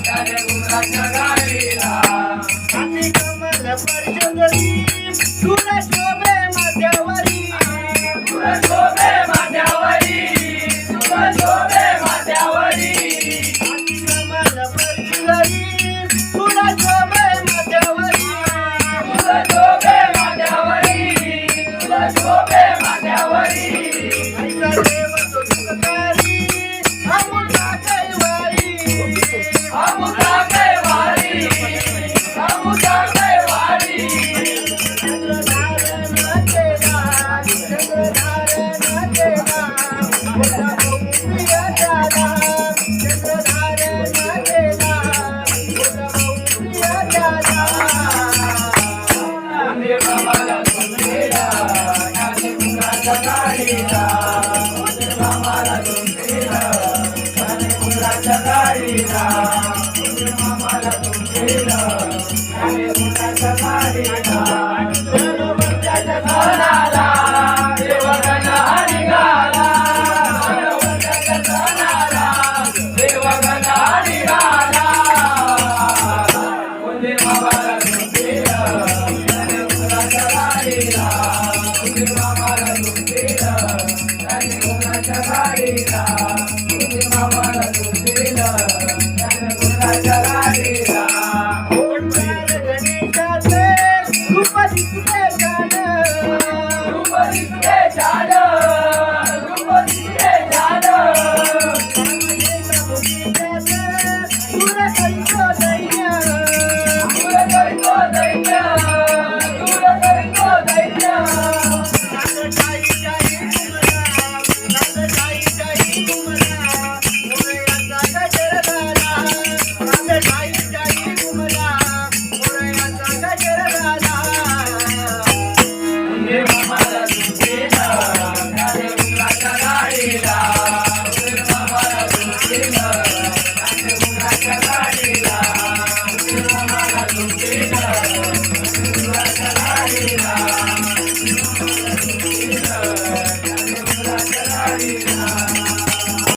त्याने घुमराच्या गाडीला आणि कमल परचंदरी तुला शोभे माथ्यावरी तुला शोभे माथ्यावरी तुला शोभे माथ्यावरी आणि कमल परचंदरी तुला शोभे माथ्यावरी तुला शोभे माथ्यावरी तुला शोभे माथ्यावरी ऐका देव तो सुखकारी अमुता कैवारी अमुता कैवारी अमुता कैवारी चंद्रधारण केला चंद्रधारण केला मोठा प्रिय दादा चंद्रधारण केला मोठा प्रिय दादा आम्ही बाबाला तुमचेला त्याने घुमराच्या गाडीला मामाला तुमचेला त्याने घुमराच्या गाडीला मामाला तुमचेला